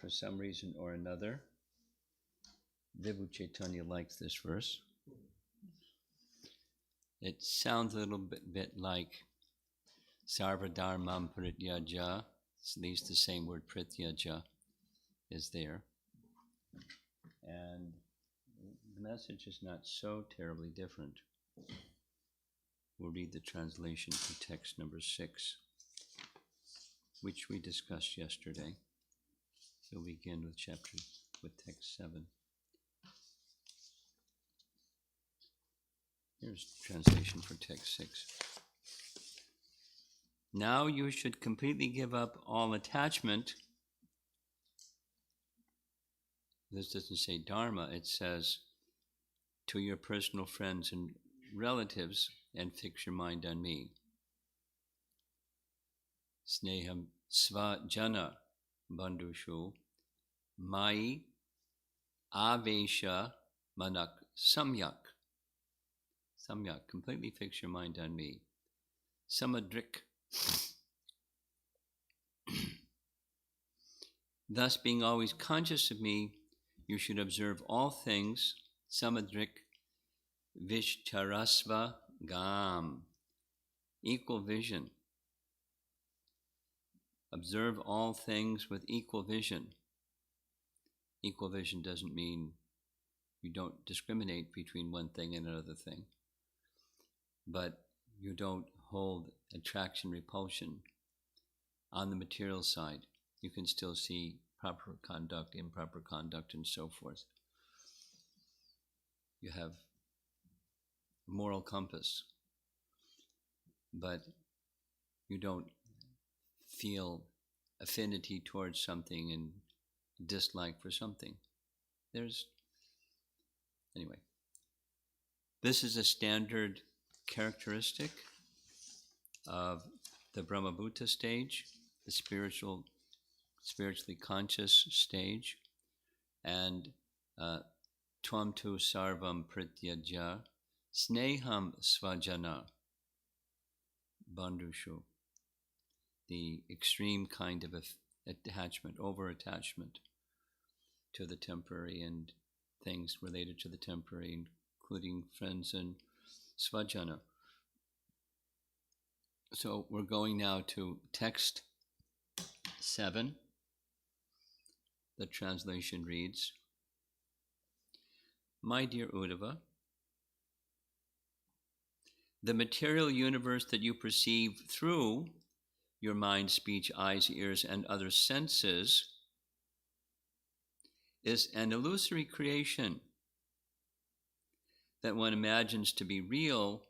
for some reason or another. Vibhu Chaitanya likes this verse. It sounds a little bit like Sarvadharmam Prityaja. At least the same word Prityaja is there. And the message is not so terribly different. We'll read the translation for text number 6, which we discussed yesterday. So we begin with text 7. Here's translation for text 6. Now you should completely give up all attachment. This doesn't say dharma, it says to your personal friends and relatives, and fix your mind on me. Sneham svajana bandhushu mai avesha manak samyak. Samyak, completely fix your mind on me. Samadrik. Thus, being always conscious of me, you should observe all things. Samadrik vishcharasva gam. Equal vision. Observe all things with equal vision. Equal vision doesn't mean you don't discriminate between one thing and another thing, but you don't hold attraction, repulsion on the material side. You can still see proper conduct, improper conduct, and so forth. You have a moral compass, but you don't feel affinity towards something and dislike for something. Anyway, this is a standard characteristic of the Brahmabhuta stage, the spiritually conscious stage, and Tvam tu sarvam prityaja sneham svajana bandhushu, the extreme kind of attachment, over-attachment to the temporary and things related to the temporary, including friends and svajana. So we're going now to text 7. The translation reads, My dear Uddhava, the material universe that you perceive through your mind, speech, eyes, ears, and other senses is an illusory creation that one imagines to be real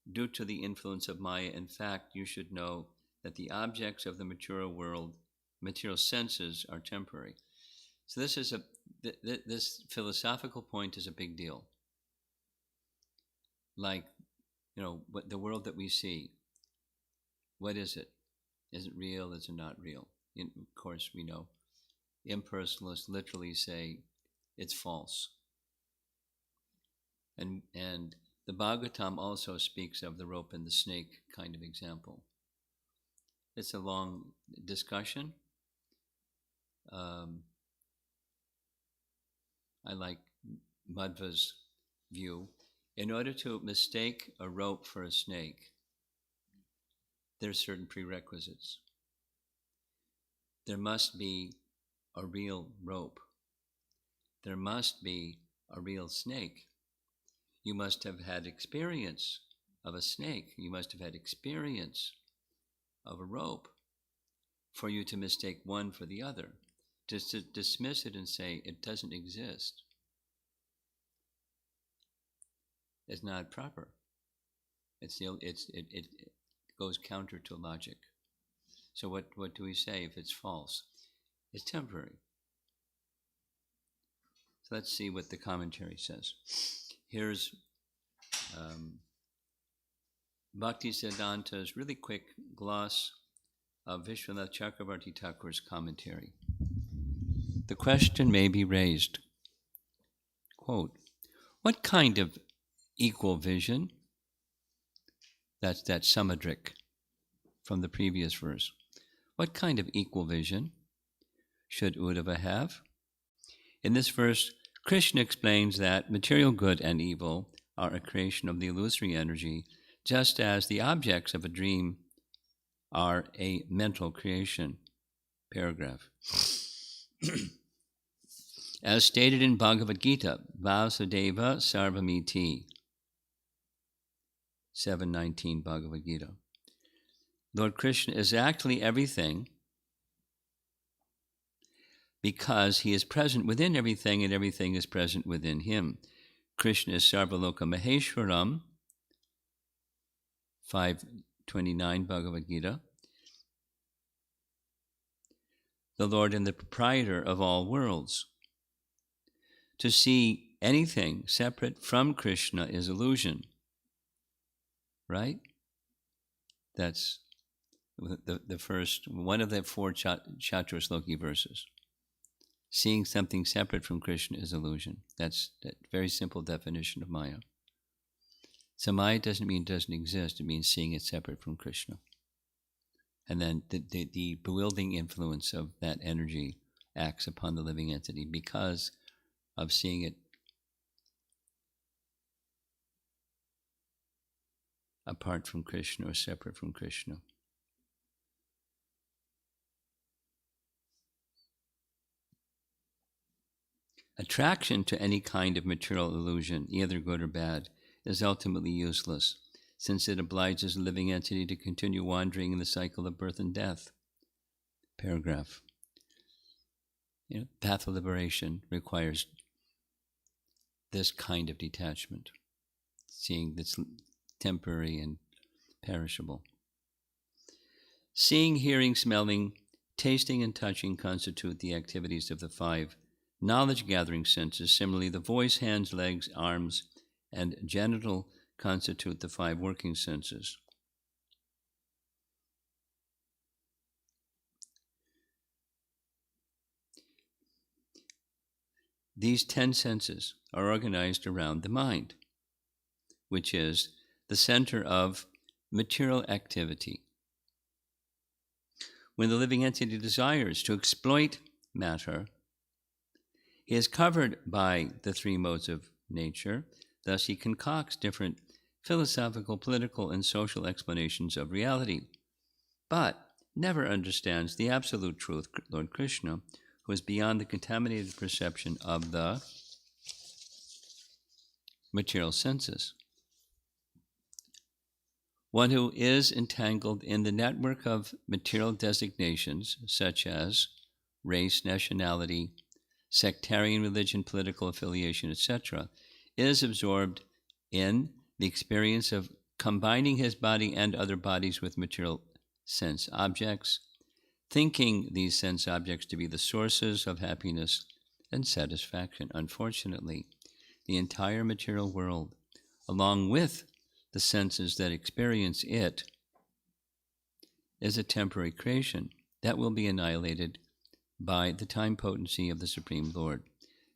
due to the influence of Maya. In fact, you should know that the objects of the material world, material senses, are temporary. So this philosophical point is a big deal. Like, what the world that we see, what is it? Is it real? Is it not real? Of course, we know impersonalists literally say it's false. And the Bhagavatam also speaks of the rope and the snake kind of example. It's a long discussion. I like Madhva's view. In order to mistake a rope for a snake, there are certain prerequisites. There must be a real rope. There must be a real snake. You must have had experience of a snake. You must have had experience of a rope for you to mistake one for the other. Just to dismiss it and say it doesn't exist is not proper. It goes counter to logic. So what do we say if it's false? It's temporary. So let's see what the commentary says. Here's Bhakti Siddhanta's really quick gloss of Vishwanath Chakravarti Thakur's commentary. The question may be raised, quote, what kind of equal vision, that's that samadrik from the previous verse, what kind of equal vision should Uddhava have? In this verse, Krishna explains that material good and evil are a creation of the illusory energy, just as the objects of a dream are a mental creation. Paragraph. As stated in Bhagavad Gita, Vasudeva Sarvamiti, 7:19 Bhagavad Gita, Lord Krishna is actually everything because he is present within everything and everything is present within him. Krishna is Sarvaloka Maheshwaram, 5:29 Bhagavad Gita, the Lord and the proprietor of all worlds. To see anything separate from Krishna is illusion, right? That's the first, one of the four Chaturshloki verses. Seeing something separate from Krishna is illusion. That's that very simple definition of Maya. So Maya doesn't mean it doesn't exist, it means seeing it separate from Krishna. And then the bewildering influence of that energy acts upon the living entity because of seeing it apart from Krishna or separate from Krishna. Attraction to any kind of material illusion, either good or bad, is ultimately useless, since it obliges a living entity to continue wandering in the cycle of birth and death. Paragraph. Path of liberation requires this kind of detachment, seeing that's temporary and perishable. Seeing, hearing, smelling, tasting, and touching constitute the activities of the five knowledge-gathering senses. Similarly, the voice, hands, legs, arms, and genital constitute the five working senses. These 10 senses are organized around the mind, which is the center of material activity. When the living entity desires to exploit matter, he is covered by the three modes of nature. Thus, he concocts different philosophical, political, and social explanations of reality, but never understands the absolute truth, Lord Krishna, who is beyond the contaminated perception of the material senses. One who is entangled in the network of material designations, such as race, nationality, sectarian religion, political affiliation, etc., is absorbed in the experience of combining his body and other bodies with material sense objects, thinking these sense objects to be the sources of happiness and satisfaction. Unfortunately, the entire material world, along with the senses that experience it, is a temporary creation that will be annihilated by the time potency of the Supreme Lord.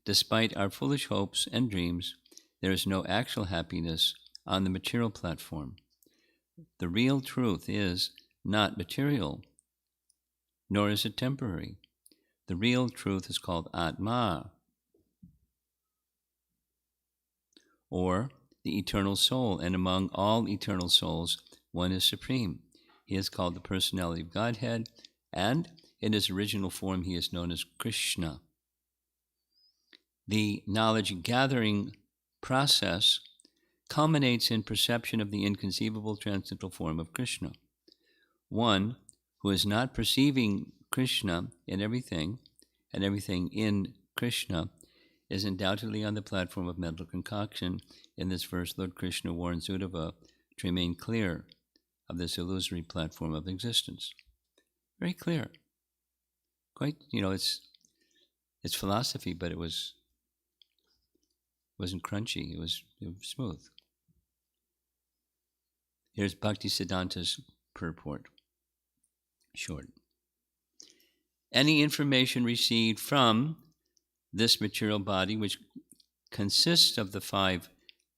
Despite our foolish hopes and dreams, there is no actual happiness on the material platform. The real truth is not material, nor is it temporary. The real truth is called Atma, or the eternal soul, and among all eternal souls, one is supreme. He is called the personality of Godhead, and in his original form, he is known as Krishna. The knowledge-gathering process culminates in perception of the inconceivable transcendental form of Krishna. One who is not perceiving Krishna in everything, and everything in Krishna, is undoubtedly on the platform of mental concoction. In this verse, Lord Krishna warns Uddhava to remain clear of this illusory platform of existence. Very clear. Quite, it's philosophy, but it wasn't crunchy. It was smooth. Here's Bhakti Siddhanta's purport. Short. Any information received from this material body, which consists of the five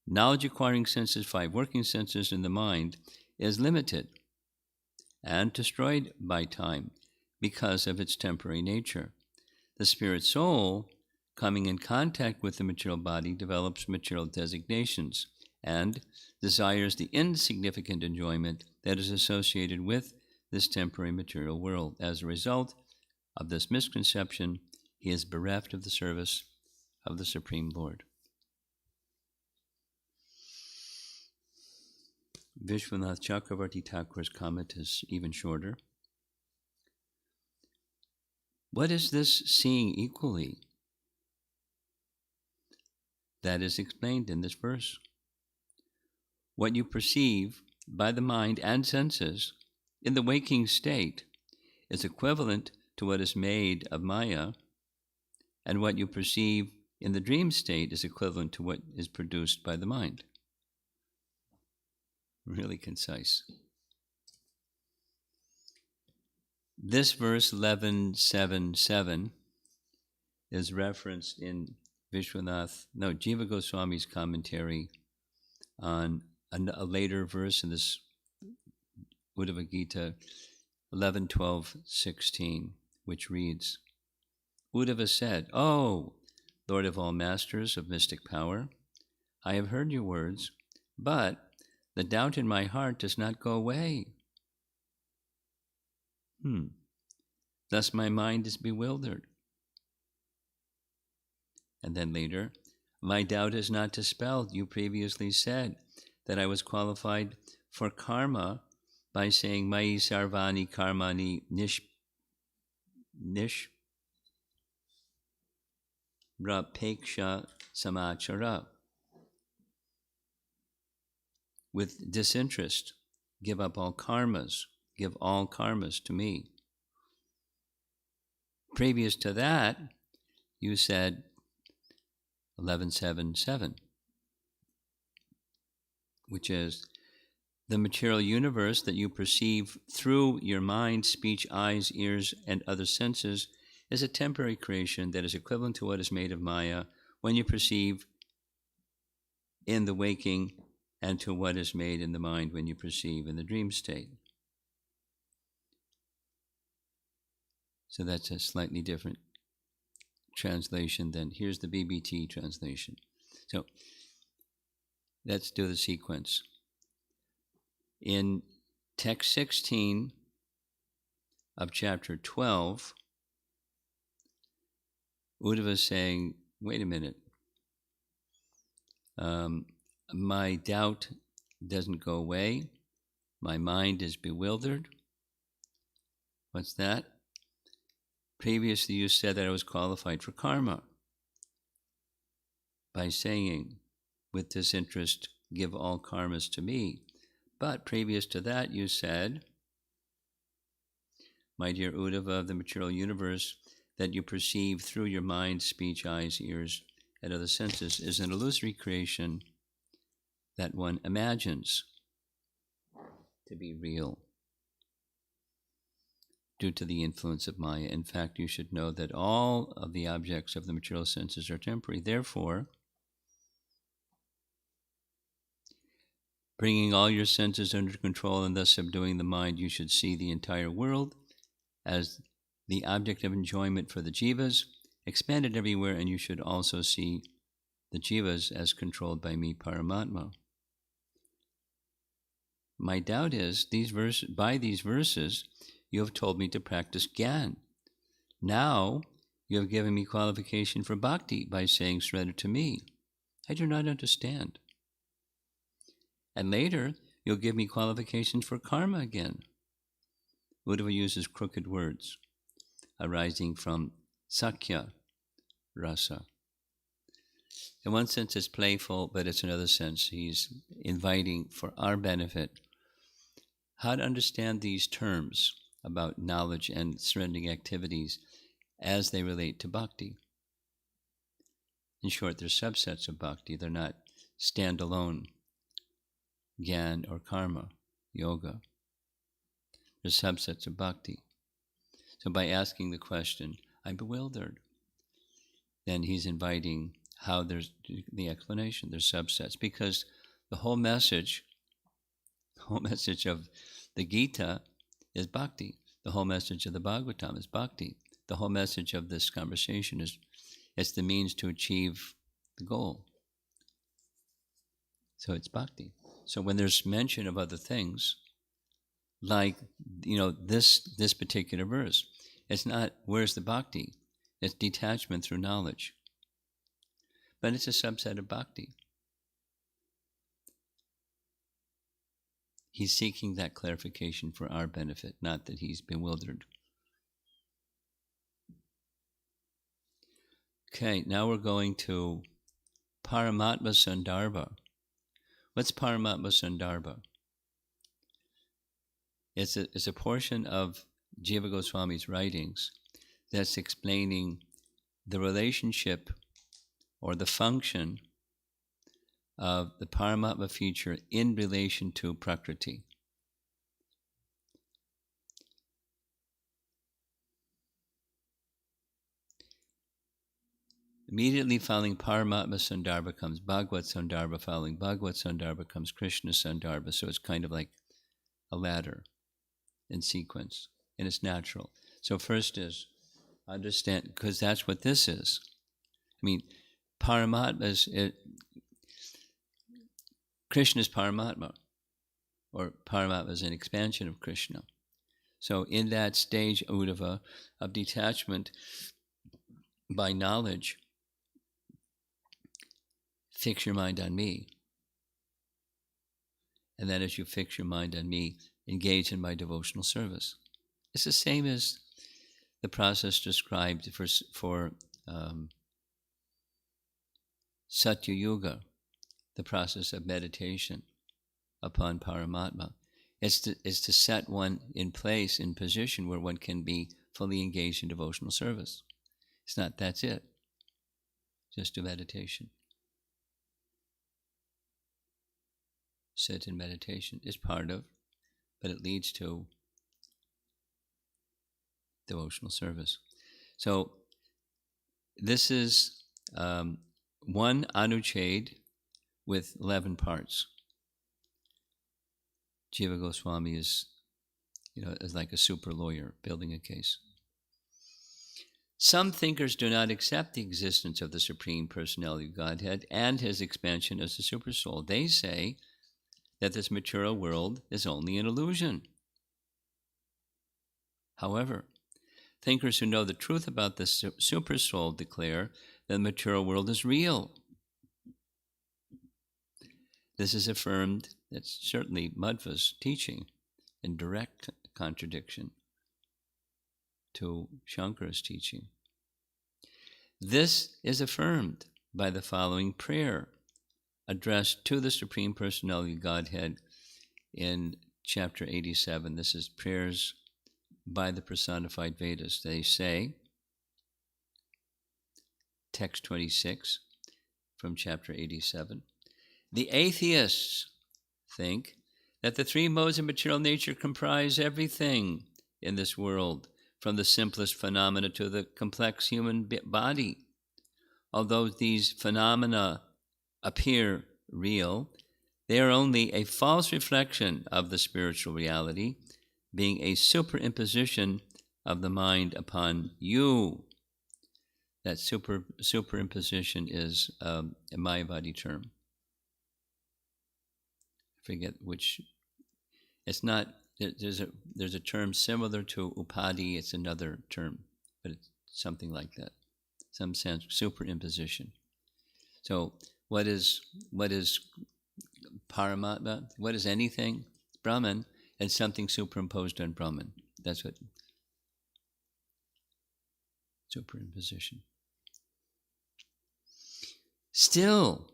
knowledge-acquiring senses, five working senses in the mind, is limited and destroyed by time because of its temporary nature. The spirit soul, coming in contact with the material body, develops material designations and desires the insignificant enjoyment that is associated with this temporary material world. As a result of this misconception, he is bereft of the service of the Supreme Lord. Vishwanath Chakravarti Thakur's comment is even shorter. What is this seeing equally? That is explained in this verse. What you perceive by the mind and senses in the waking state is equivalent to what is made of Maya, and what you perceive in the dream state is equivalent to what is produced by the mind. Really concise. This verse 11.7.7 is referenced in Jiva Goswami's commentary on a later verse in this Uddhava Gita 11.12.16, which reads, Uddhava said, "Oh, Lord of all masters of mystic power, I have heard your words, but the doubt in my heart does not go away. Thus my mind is bewildered." And then later, "My doubt is not dispelled. You previously said that I was qualified for karma by saying Mayi Sarvani Karmani Rapeksha Samachara. With disinterest, give up all karmas, give all karmas to me." Previous to that, you said 11.7.7, which is, the material universe that you perceive through your mind, speech, eyes, ears, and other senses is a temporary creation that is equivalent to what is made of Maya when you perceive in the waking, and to what is made in the mind when you perceive in the dream state. So that's a slightly different translation than, here's the BBT translation. So let's do the sequence. In text 16 of chapter 12, Uddhava is saying, wait a minute, my doubt doesn't go away, my mind is bewildered. What's that? Previously you said that I was qualified for karma by saying, with disinterest, give all karmas to me. But previous to that you said, my dear Uddhava of the material universe, that you perceive through your mind, speech, eyes, ears, and other senses is an illusory creation that one imagines to be real due to the influence of Maya. In fact, you should know that all of the objects of the material senses are temporary. Therefore, bringing all your senses under control and thus subduing the mind, you should see the entire world as the object of enjoyment for the jivas, expanded everywhere, and you should also see the jivas as controlled by me, Paramatma. My doubt is, by these verses, you have told me to practice Gyan. Now, you have given me qualification for Bhakti by saying surrender to me. I do not understand. And later, you'll give me qualifications for karma again. Uddhava uses crooked words arising from Sakya Rasa. In one sense, it's playful, but it's another sense. He's inviting for our benefit how to understand these terms about knowledge and surrendering activities as they relate to bhakti. In short, they're subsets of bhakti. They're not standalone Gyan or karma, yoga. They're subsets of bhakti. So by asking the question, I'm bewildered, then he's inviting how there's the explanation, there's subsets, because the whole message of the Gita is bhakti. The whole message of the Bhagavatam is bhakti. The whole message of this conversation is it's the means to achieve the goal. So it's bhakti. So when there's mention of other things, like, this particular verse, it's not where's the bhakti? It's detachment through knowledge. But it's a subset of bhakti. He's seeking that clarification for our benefit, not that he's bewildered. Okay, now we're going to Paramatma Sandarbha. What's Paramatma Sandarbha? It's a portion of Jiva Goswami's writings that's explaining the relationship or the function of the Paramatma feature in relation to Prakriti. Immediately following Paramatma Sandarbha comes Bhagavad Sandarbha, following Bhagavad Sandarbha comes Krishna Sandarbha, so it's kind of like a ladder in sequence, and it's natural. So first is understand, because that's what this is. I mean, Paramatma Krishna is Paramatma, or Paramatma is an expansion of Krishna. So in that stage, Uddhava, of detachment by knowledge, fix your mind on me. And then as you fix your mind on me, engage in my devotional service. It's the same as the process described for Satya Yuga, the process of meditation upon Paramatma. It's to set one in place, in position where one can be fully engaged in devotional service. It's not that's it, just do meditation. Sit in meditation is part of, but it leads to devotional service. So this is one Anuchhed with 11 parts. Jiva Goswami is like a super lawyer building a case. Some thinkers do not accept the existence of the Supreme Personality of Godhead and his expansion as the super soul. They say that this material world is only an illusion. However, thinkers who know the truth about the super soul declare that the material world is real. This is affirmed, that's certainly Madhva's teaching, in direct contradiction to Shankara's teaching. This is affirmed by the following prayer addressed to the Supreme Personality of Godhead in chapter 87. This is prayers by the personified Vedas. They say, text 26 from chapter 87, the atheists think that the three modes of material nature comprise everything in this world, from the simplest phenomena to the complex human body. Although these phenomena appear real, they are only a false reflection of the spiritual reality, being a superimposition of the mind upon you. That superimposition is a Mayavadi term. I forget which. It's not. There's a term similar to upadi. It's another term, but it's something like that. Some sense superimposition. So what is Paramatma? What is anything? Brahman, and something superimposed on Brahman. That's what superimposition. Still,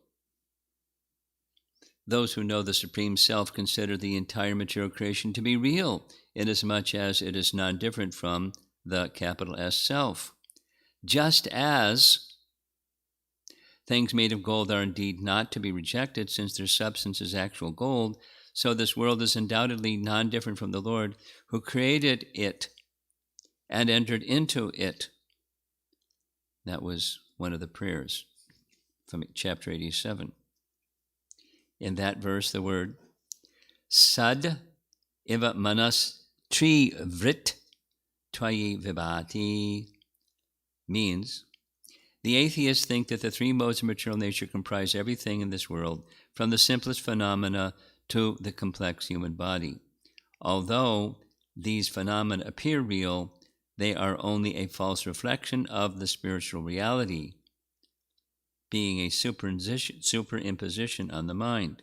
those who know the Supreme Self consider the entire material creation to be real, inasmuch as it is non-different from the capital S Self. Just as things made of gold are indeed not to be rejected, since their substance is actual gold, so this world is undoubtedly non-different from the Lord who created it and entered into it. That was one of the prayers from chapter 87. In that verse, the word sad iva manas tri vrit tvayi vibhati means the atheists think that the three modes of material nature comprise everything in this world, from the simplest phenomena to the complex human body. Although these phenomena appear real, they are only a false reflection of the spiritual reality, being a superimposition on the mind.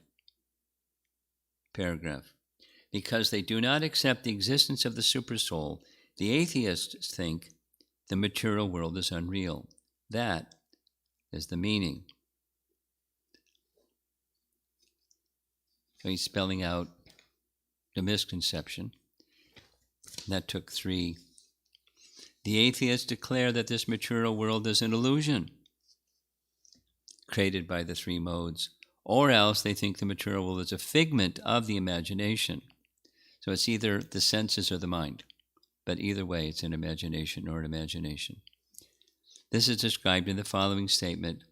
Paragraph. Because they do not accept the existence of the supersoul, the atheists think the material world is unreal. That is the meaning. So he's spelling out the misconception. That took 3. The atheists declare that this material world is an illusion created by the 3 modes, or else they think the material world is a figment of the imagination. So it's either the senses or the mind, but either way it's an imagination or an imagination. This is described in the following statement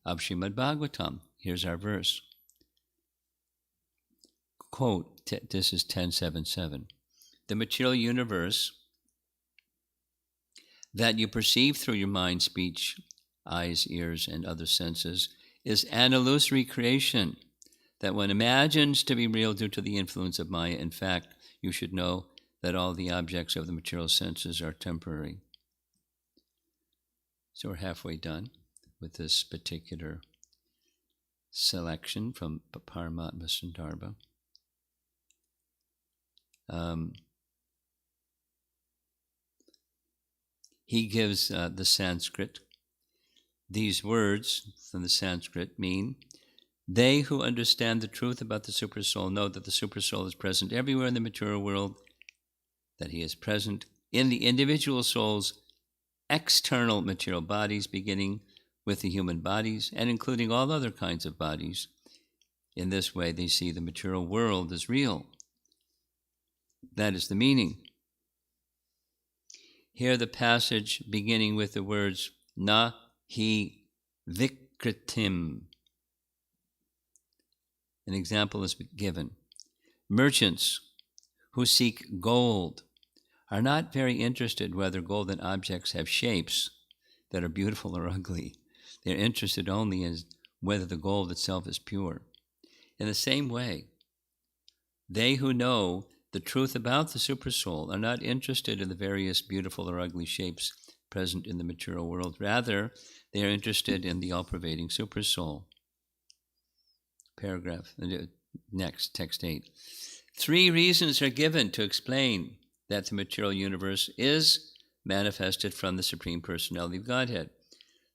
of Srimad Bhagavatam. Here's our verse. Quote, this is 10.7.7. The material universe that you perceive through your mind, speech, eyes, ears, and other senses is an illusory creation that one imagines to be real due to the influence of Maya. In fact, you should know that all the objects of the material senses are temporary. So we're halfway done with this particular selection from Paramatma Sandarbha. He gives the Sanskrit. These words from the Sanskrit mean, they who understand the truth about the Supersoul know that the Supersoul is present everywhere in the material world, that he is present in the individual soul's external material bodies, beginning with the human bodies and including all other kinds of bodies. In this way, they see the material world as real. That is the meaning. Here the passage beginning with the words, na hi vikritim. An example is given. Merchants who seek gold are not very interested whether golden objects have shapes that are beautiful or ugly. They're interested only in whether the gold itself is pure. In the same way, they who know the truth about the Supersoul are not interested in the various beautiful or ugly shapes present in the material world. Rather, they are interested in the all-pervading Supersoul. Paragraph. Next, text 8. 3 reasons are given to explain that the material universe is manifested from the Supreme Personality of Godhead.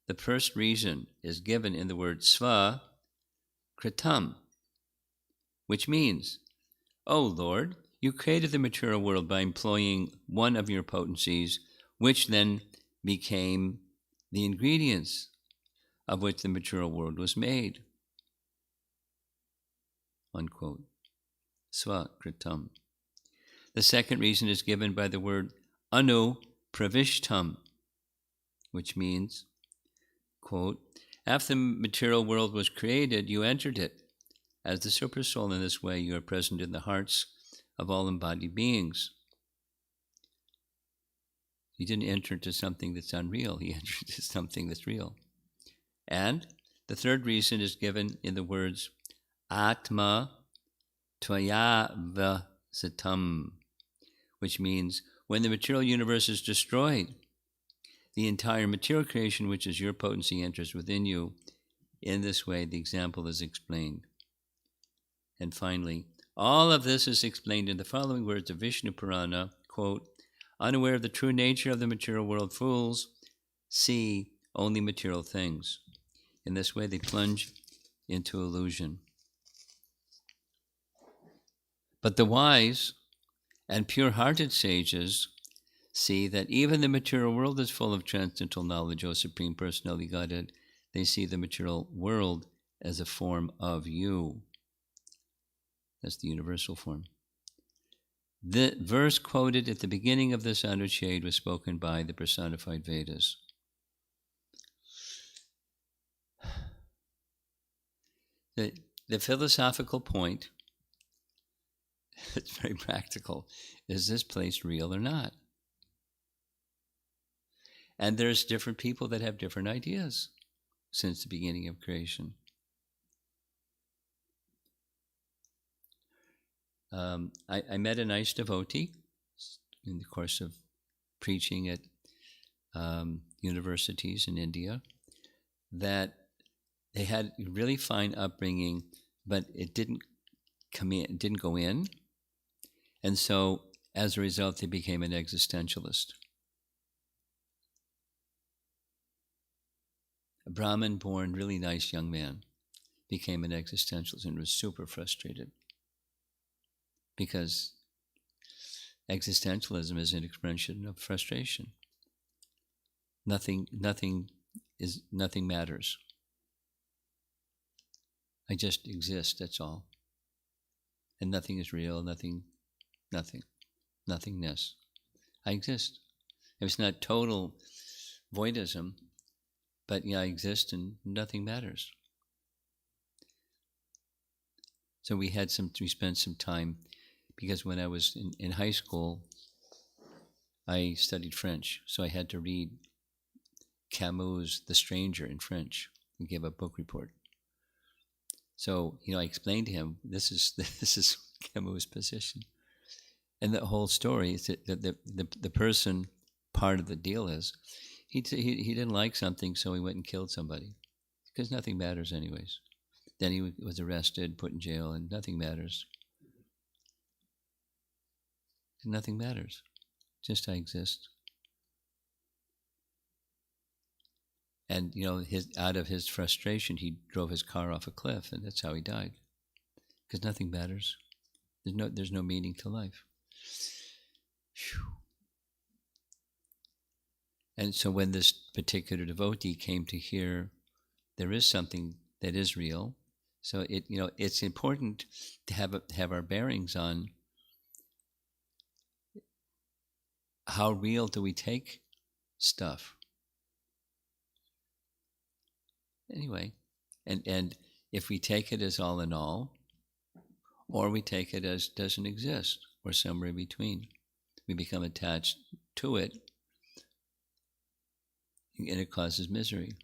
The first reason is given in the word sva kritam, which means, O Lord, you created the material world by employing one of your potencies, which then became the ingredients of which the material world was made. Unquote. Sva kritam. The second reason is given by the word anu pravishtam, which means, quote, after the material world was created, you entered it. As the Supersoul, in this way, you are present in the hearts of all embodied beings. He didn't enter into something that's unreal. He entered into something that's real. And the third reason is given in the words Atma Tvaya Vasitam, which means when the material universe is destroyed, the entire material creation, which is your potency, enters within you. In this way, the example is explained. And finally, all of this is explained in the following words of Vishnu Purana, quote, unaware of the true nature of the material world, fools see only material things. In this way, they plunge into illusion. But the wise and pure-hearted sages see that even the material world is full of transcendental knowledge, O Supreme Personality Godhead. They see the material world as a form of you. That's the universal form. The verse quoted at the beginning of this Anucheda was spoken by the personified Vedas. The philosophical point, it's very practical, is this place real or not? And there's different people that have different ideas since the beginning of creation. I met a nice devotee in the course of preaching at universities in India, that they had a really fine upbringing, but it didn't go in. And so as a result, they became an existentialist. A Brahmin-born, really nice young man became an existentialist and was super frustrated, because existentialism is an expression of frustration. Nothing matters. I just exist, that's all. And nothing is real, nothingness. I exist. It's not total voidism, but I exist and nothing matters. So we spent some time, because when I was in high school, I studied French, so I had to read Camus' The Stranger in French and give a book report. So, I explained to him, this is Camus' position. And the whole story is that the person, part of the deal is, he didn't like something, so he went and killed somebody, because nothing matters anyways. Then he was arrested, put in jail, and nothing matters. Nothing matters. Just I exist. And, out of his frustration, he drove his car off a cliff, and that's how he died. Because nothing matters. There's no meaning to life. Whew. And so when this particular devotee came to hear there is something that is real, so it's important to have our bearings on how real do we take stuff. Anyway, and if we take it as all in all, or we take it as doesn't exist, or somewhere in between, we become attached to it, and it causes misery.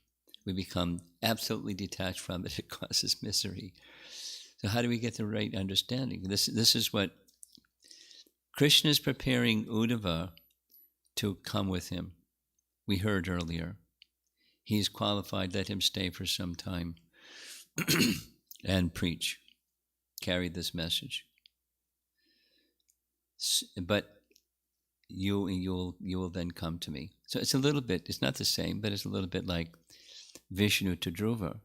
We become absolutely detached from it, it causes misery. So how do we get the right understanding? This is what Krishna is preparing Uddhava to come with him. We heard earlier. He's qualified, let him stay for some time and preach, carry this message. But you will then come to me. So it's a little bit, it's not the same, but it's a little bit like Vishnu to Dhruva.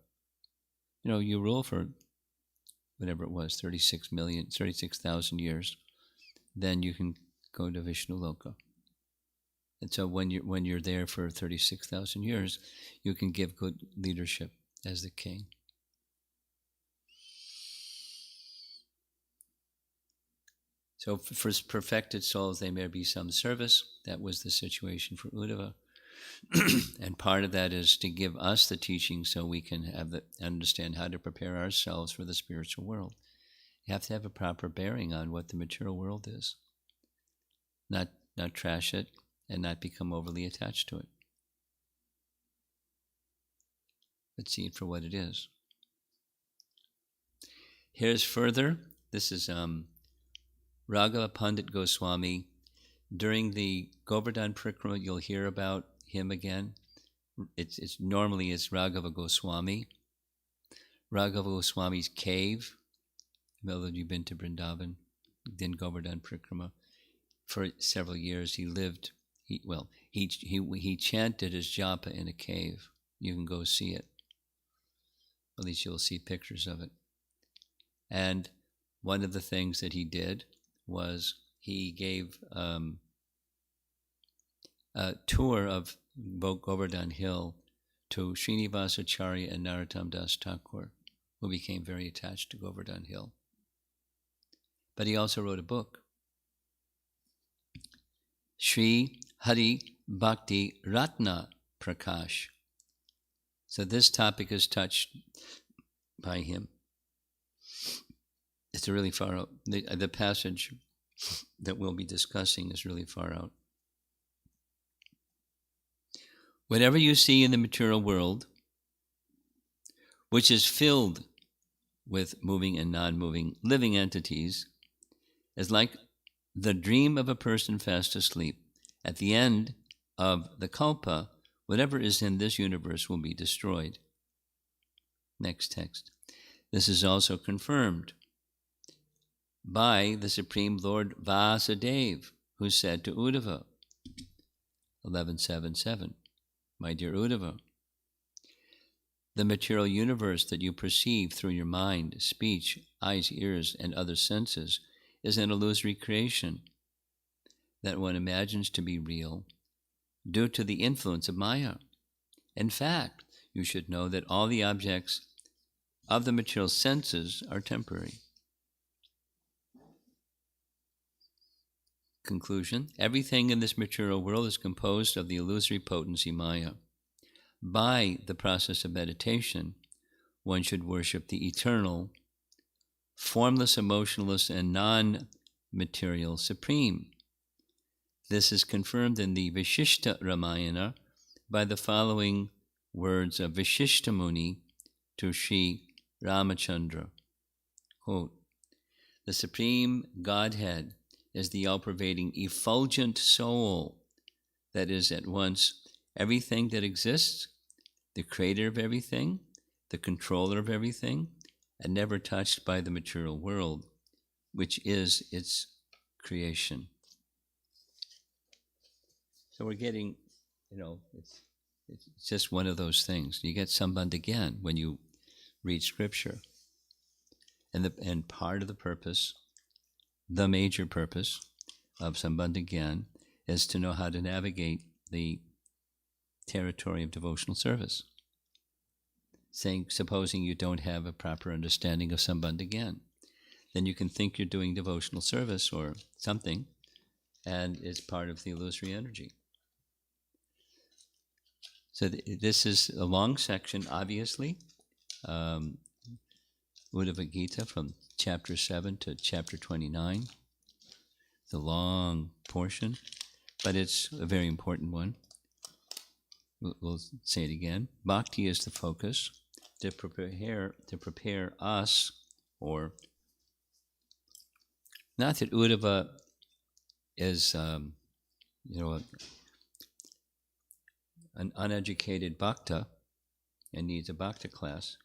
You rule for whatever it was, 36,000 years, then you can go to Vishnu Loka. And so when you're there for 36,000 years, you can give good leadership as the king. So for perfected souls, there may be some service. That was the situation for Uddhava. And part of that is to give us the teaching so we can understand how to prepare ourselves for the spiritual world. You have to have a proper bearing on what the material world is. Not trash it, and not become overly attached to it. But see it for what it is. Here's further. This is Raghava Pandit Goswami. During the Govardhan Parikrama, you'll hear about him again. It's normally Raghava Goswami. Raghava Goswami's cave. Many of you been to Vrindavan, then Govardhan Parikrama. For several years, he lived. He chanted his japa in a cave. You can go see it. At least you'll see pictures of it. And one of the things that he did was he gave a tour of Govardhan Hill to Srinivasacharya and Narottam Das Thakur, who became very attached to Govardhan Hill. But he also wrote a book, Sri Hari Bhakti Ratna Prakash. So this topic is touched by him. It's really far out. The passage that we'll be discussing is really far out. Whatever you see in the material world, which is filled with moving and non-moving living entities, is like the dream of a person fast asleep. At the end of the kalpa, whatever is in this universe will be destroyed. Next text. This is also confirmed by the Supreme Lord Vasudeva, who said to Uddhava, 11.7.7, my dear Uddhava, the material universe that you perceive through your mind, speech, eyes, ears, and other senses is an illusory creation that one imagines to be real due to the influence of Maya. In fact, you should know that all the objects of the material senses are temporary. Conclusion: everything in this material world is composed of the illusory potency Maya. By the process of meditation, one should worship the eternal, formless, emotionless, and non-material Supreme. This is confirmed in the Vishishta Ramayana by the following words of Vishishta Muni to Sri Ramachandra. Quote, the Supreme Godhead is the all-pervading effulgent soul that is at once everything that exists, the creator of everything, the controller of everything, and never touched by the material world, which is its creation. So we're getting, it's just one of those things. You get Sambandha Gyan when you read Scripture. And part of the purpose, the major purpose of Sambandha Gyan is to know how to navigate the territory of devotional service. Supposing you don't have a proper understanding of Sambandha Gyan, then you can think you're doing devotional service or something, and it's part of the illusory energy. So this is a long section, obviously. Uddhava Gita from chapter 7 to chapter 29. It's a long portion, but it's a very important one. We'll say it again. Bhakti is the focus to prepare us, or not that Uddhava is, an uneducated bhakta and needs a bhakta class,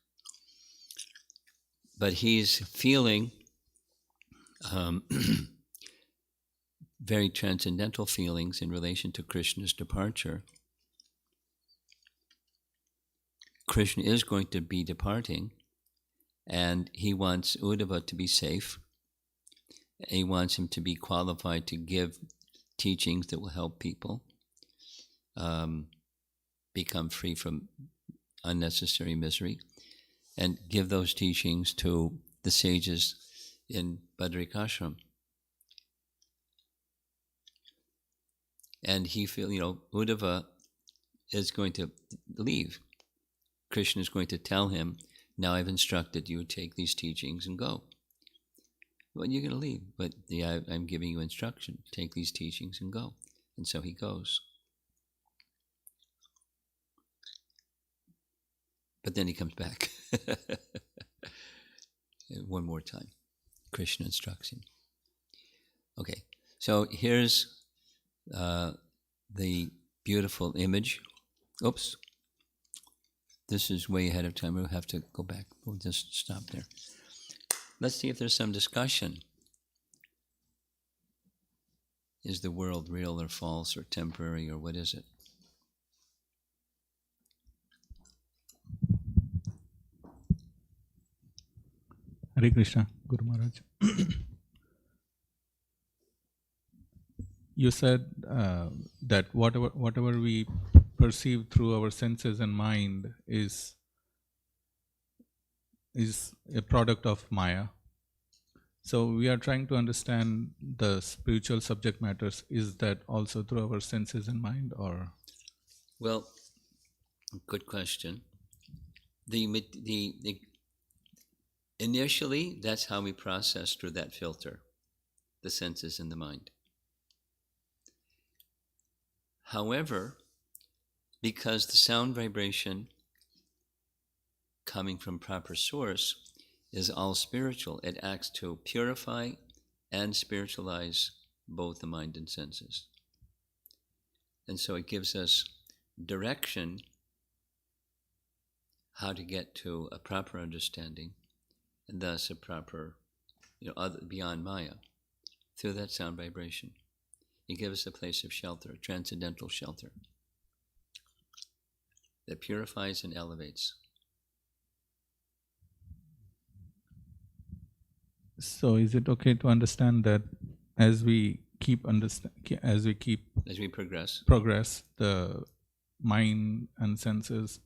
but he's feeling very transcendental feelings in relation to Krishna's departure. Krishna is going to be departing, and he wants Uddhava to be safe. He wants him to be qualified to give teachings that will help people become free from unnecessary misery, and give those teachings to the sages in Badrikashram. And he feels, Uddhava is going to leave. Krishna is going to tell him, now I've instructed you, take these teachings and go. Well, you're going to leave, but I'm giving you instruction, take these teachings and go. And so he goes. But then he comes back. One more time. Krishna instructs him. Okay, so here's the beautiful image. Oops. This is way ahead of time. We'll have to go back. We'll just stop there. Let's see if there's some discussion. Is the world real or false or temporary, or what is it? Hare Krishna, Guru Maharaj. You said that whatever we perceive through our senses and mind is a product of Maya. So we are trying to understand the spiritual subject matters. Is that also through our senses and mind, or? Well, good question. Initially, that's how we process through that filter, the senses and the mind. However, Because the sound vibration coming from proper source is all spiritual. It acts to purify and spiritualize both the mind and senses. And so it gives us direction how to get to a proper understanding, and thus a proper, beyond Maya, through that sound vibration. It gives us a place of shelter, a transcendental shelter that purifies and elevates. So is it okay to understand that as we progress, the mind and senses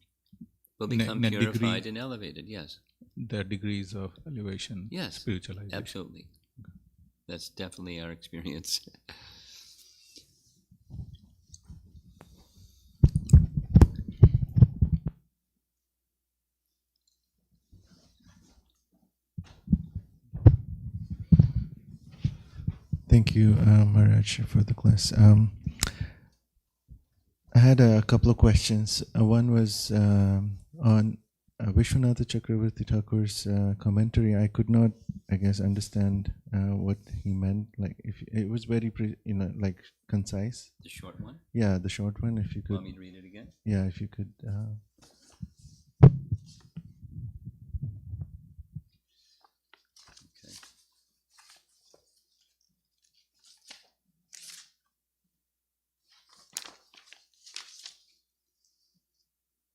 will become purified and elevated? Yes. The degrees of elevation, yes, spiritualization. Absolutely. Okay. That's definitely our experience. Thank you, Maharaj, for the class. I had a couple of questions. One was on Vishwanatha Chakravarti Thakur's commentary. I could not, I guess, understand what he meant. Like, if it was very, like concise. The short one? Yeah, the short one. If you could. Want me to read it again? Yeah, if you could.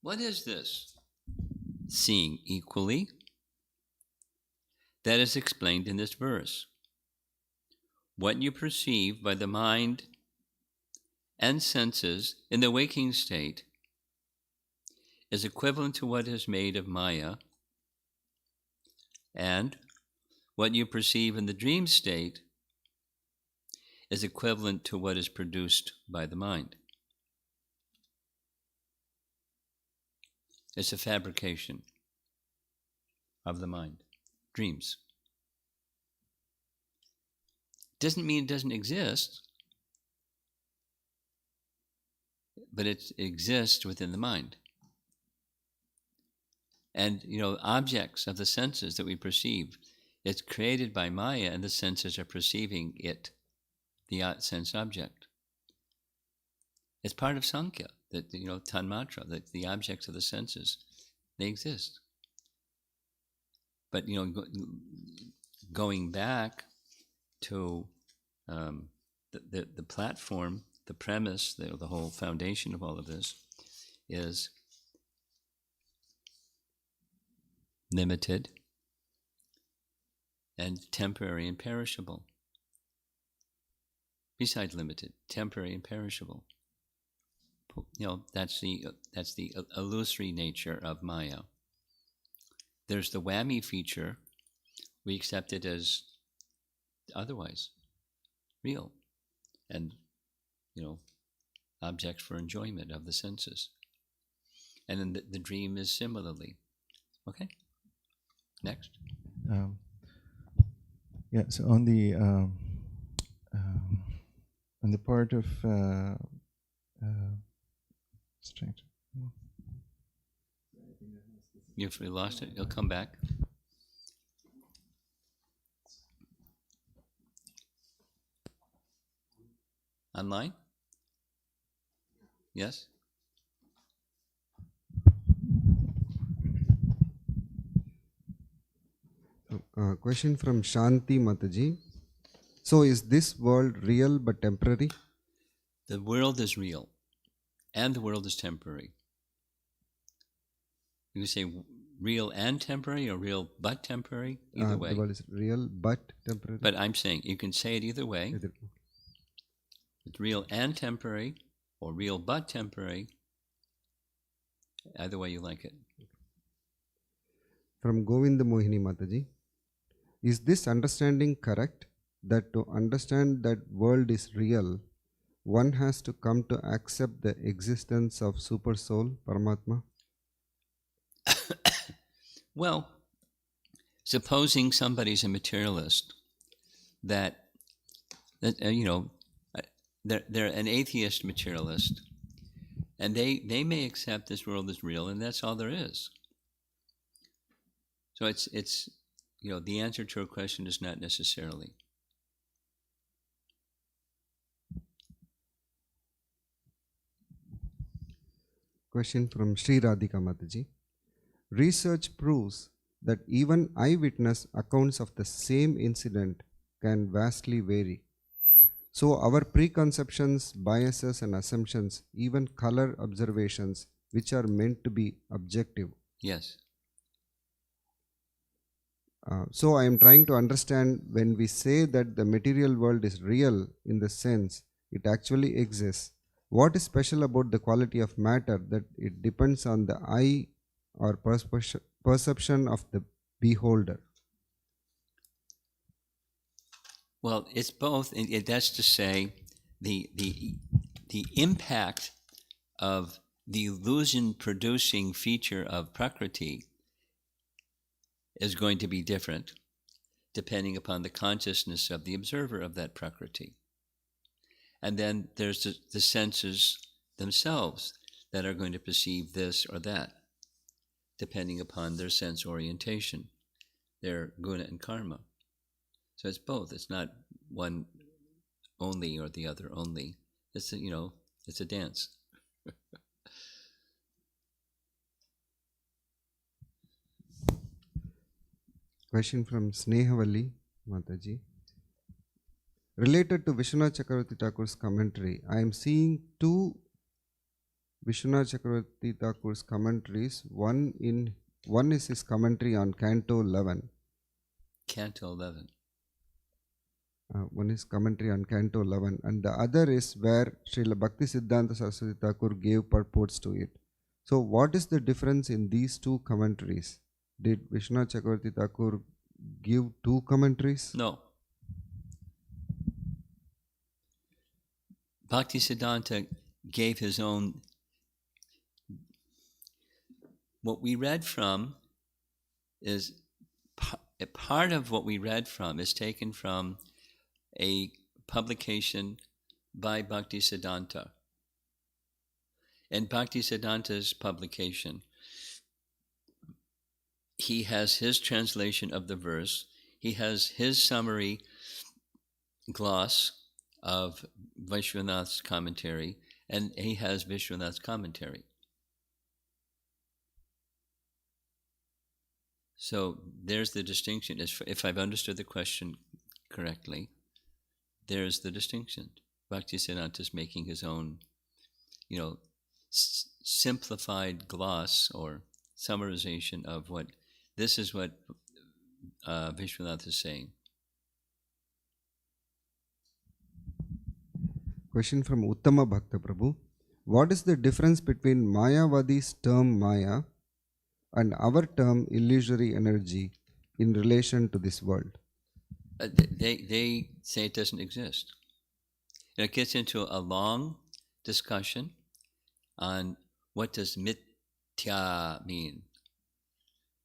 What is this? Seeing equally. That is explained in this verse. What you perceive by the mind and senses in the waking state is equivalent to what is made of Maya, and what you perceive in the dream state is equivalent to what is produced by the mind. It's a fabrication of the mind. Dreams. Doesn't mean it doesn't exist, but it exists within the mind. And, objects of the senses that we perceive, it's created by Maya, and the senses are perceiving it, the sense object. It's part of Sankhya, that, Tanmatra, that the objects of the senses, they exist. But, going back to the platform, the premise, the whole foundation of all of this is limited and temporary and perishable. Besides limited, temporary and perishable. That's the illusory nature of Maya. There's the whammy feature. We accept it as otherwise real, and objects for enjoyment of the senses. And then the dream is similarly. Okay. Next. Yeah. So on the part of strength. If we lost it, it'll come back. Online? Yes? Question from Shanti Mataji. So is this world real but temporary? The world is real, and the world is temporary. You can say real and temporary, or real but temporary, either way. The world is real but temporary. But I'm saying you can say it either way. It's real and temporary, or real but temporary. Either way you like it. From Govinda Mohini Mataji. Is this understanding correct? That to understand that world is real, one has to come to accept the existence of Super Soul, Paramatma? Well, supposing somebody's a materialist, that they're an atheist materialist, And they may accept this world is real, and that's all there is. So it's the answer to your question is not necessarily. Question from Sri Radhika Mataji. Research proves that even eyewitness accounts of the same incident can vastly vary. So our preconceptions, biases and assumptions, even color observations, which are meant to be objective. Yes. So I am trying to understand, when we say that the material world is real in the sense it actually exists, what is special about the quality of matter that it depends on the eye or perception of the beholder? Well, it's both. That's to say, the impact of the illusion-producing feature of Prakriti is going to be different depending upon the consciousness of the observer of that Prakriti. And then there's the senses themselves that are going to perceive this or that, depending upon their sense orientation, their guna and karma. So it's both. It's not one only or the other only. It's it's a dance. Question from Snehavalli Mataji. Related to Vishwanath Chakravarti Thakur's commentary, I am seeing two Vishwanath Chakravarti Thakur's commentaries. One is his commentary on Canto 11. Canto 11. One is commentary on Canto 11, and the other is where Srila Bhakti Siddhanta Saraswati Thakur gave purports to it. So what is the difference in these two commentaries? Did Vishwanath Chakravarti Thakur give two commentaries? No. Bhakti Siddhanta gave his own. What we read from is a part of what we read from is taken from a publication by Bhakti Siddhanta. In Bhakti Siddhanta's publication, he has his translation of the verse, he has his summary gloss of Vishwanath's commentary, and he has Vishwanath's commentary. So there's the distinction. If I've understood the question correctly, there's the distinction. Bhakti Siddhanta is making his own, simplified gloss or summarization of what Vishwanath is saying. Question from Uddhava Bhakta Prabhu. What is the difference between Mayavadi's term Maya and our term illusory energy in relation to this world? They say it doesn't exist. It gets into a long discussion on what does mithya mean.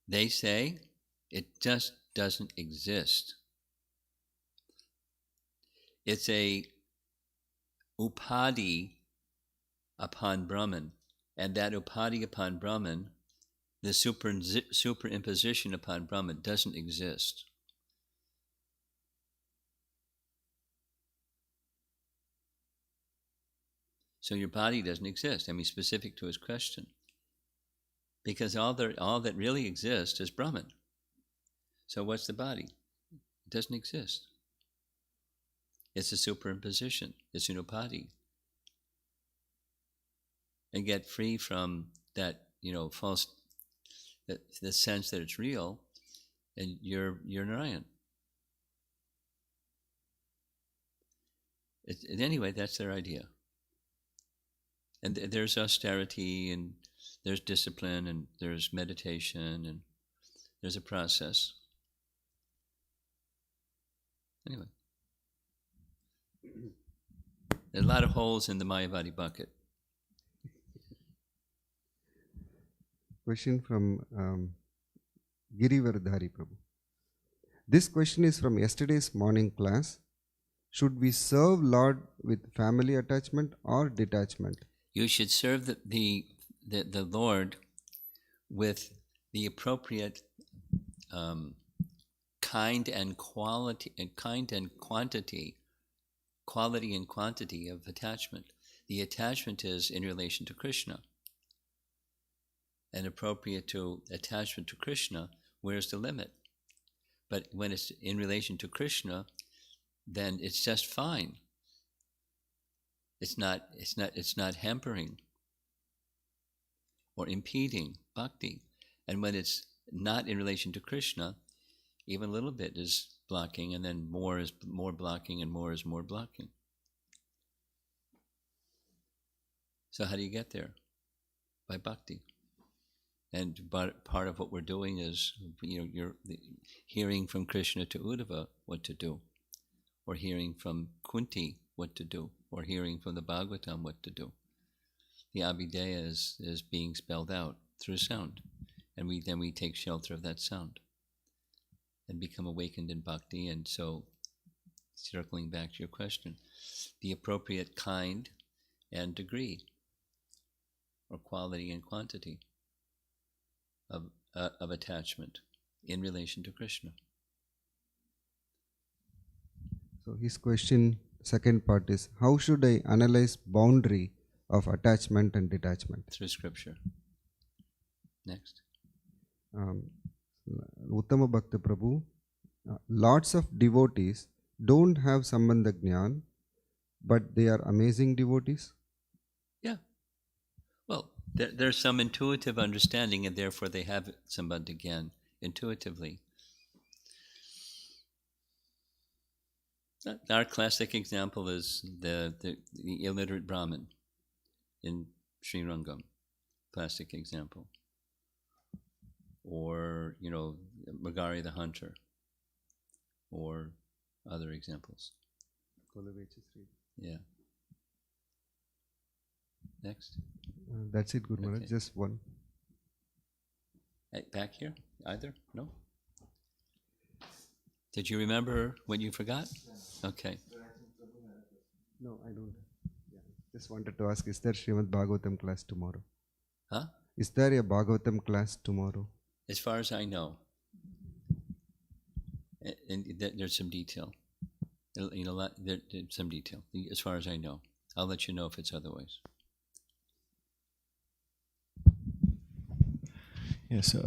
They say it just doesn't exist. It's a upadhi upon Brahman, and that upadhi upon Brahman, the superimposition upon Brahman, doesn't exist. So your body doesn't exist. I mean, specific to his question, because all that really exists is Brahman. So what's the body? It doesn't exist. It's a superimposition. It's an upadhi. And get free from that, false, the sense that it's real, and you're Narayan. Anyway, that's their idea. And there's austerity, and there's discipline, and there's meditation, and there's a process. Anyway, there's a lot of holes in the Mayavadi bucket. Question from Girivardhari Prabhu. This question is from yesterday's morning class. Should we serve Lord with family attachment or detachment? You should serve the Lord with the appropriate kind and quality of attachment. The attachment is in relation to Krishna. And appropriate to attachment to Krishna, where's the limit? But when it's in relation to Krishna, then it's just fine. It's not hampering or impeding bhakti. And when it's not in relation to Krishna, even a little bit is blocking, and then more is more blocking, and more is more blocking. So how do you get there? By bhakti. And part of what we're doing is, you're hearing from Krishna to Uddhava what to do, or hearing from Kunti what to do, or hearing from the Bhagavatam what to do. The Abhideya is being spelled out through sound, and we take shelter of that sound and become awakened in bhakti. And so, circling back to your question, the appropriate kind and degree, or quality and quantity of attachment in relation to Krishna. So his question, second part is, how should I analyze boundary of attachment and detachment? Through Scripture. Next. Uttama Bhakta Prabhu, lots of devotees don't have Sambandha Jnana, but they are amazing devotees. Yeah. Well, there's some intuitive understanding, and therefore they have Sambandha Jnana intuitively. Our classic example is the illiterate Brahmin in Sri Rangam. Classic example. Or, Magari the hunter, or other examples. Yeah. Next. That's it, Guru Maharaj. Okay. Just one. Back here? Either? No? Did you remember what you forgot? Okay. No, I don't. Yeah. Just wanted to ask, is there Srimad Bhagavatam class tomorrow? Huh? Is there a Bhagavatam class tomorrow? As far as I know. And there's some detail. There's some detail, as far as I know. I'll let you know if it's otherwise. Yeah, so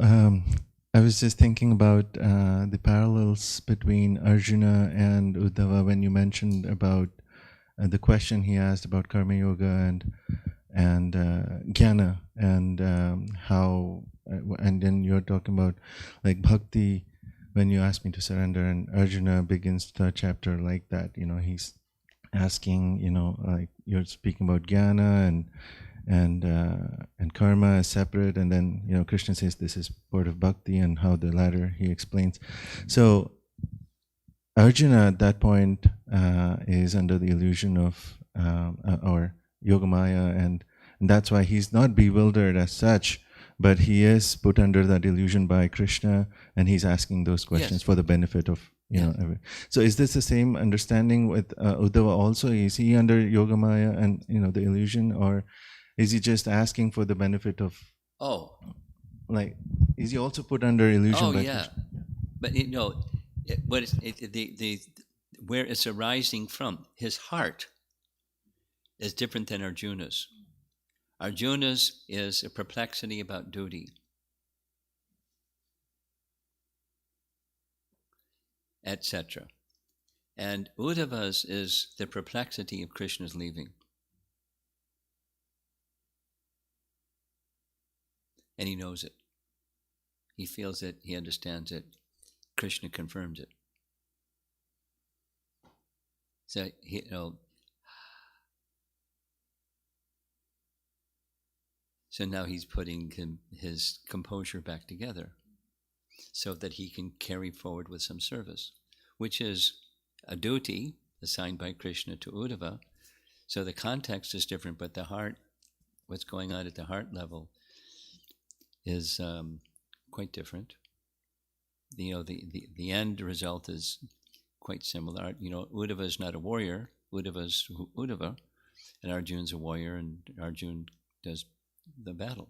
I was just thinking about the parallels between Arjuna and Uddhava when you mentioned about the question he asked about Karma Yoga and Jnana, and how, and then you're talking about like Bhakti when you asked me to surrender, and Arjuna begins the chapter like that. He's asking, like you're speaking about Jnana and karma is separate, and then Krishna says this is part of bhakti, and how the latter he explains. So Arjuna at that point is under the illusion of or Yogamaya, and that's why he's not bewildered as such, but he is put under that illusion by Krishna, and he's asking those questions. Yes. For the benefit of So is this the same understanding with Uddhava also? Is he under Yogamaya and the illusion, or is he just asking for the benefit of? Like, is he also put under illusion? By Krishna? But where it's arising from, his heart is different than Arjuna's. Arjuna's is a perplexity about duty, etc. And Uddhava's is the perplexity of Krishna's leaving. And he knows it. He feels it, he understands it. Krishna confirms it. So, so now he's putting his composure back together so that he can carry forward with some service, which is a duty assigned by Krishna to Uddhava. So the context is different, but the heart, what's going on at the heart level is quite different. The end result is quite similar. Uddhava is not a warrior. Uddhava is Uddhava. and Arjun's a warrior, and Arjun does the battle.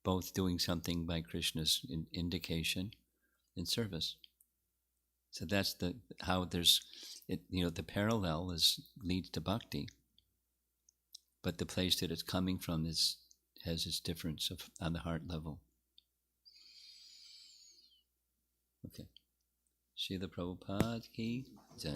Both doing something by Krishna's indication in service. So that's how there's it. The parallel leads to bhakti, but the place that it's coming from has its difference on the heart level. Okay. Srila Prabhupada ki jai.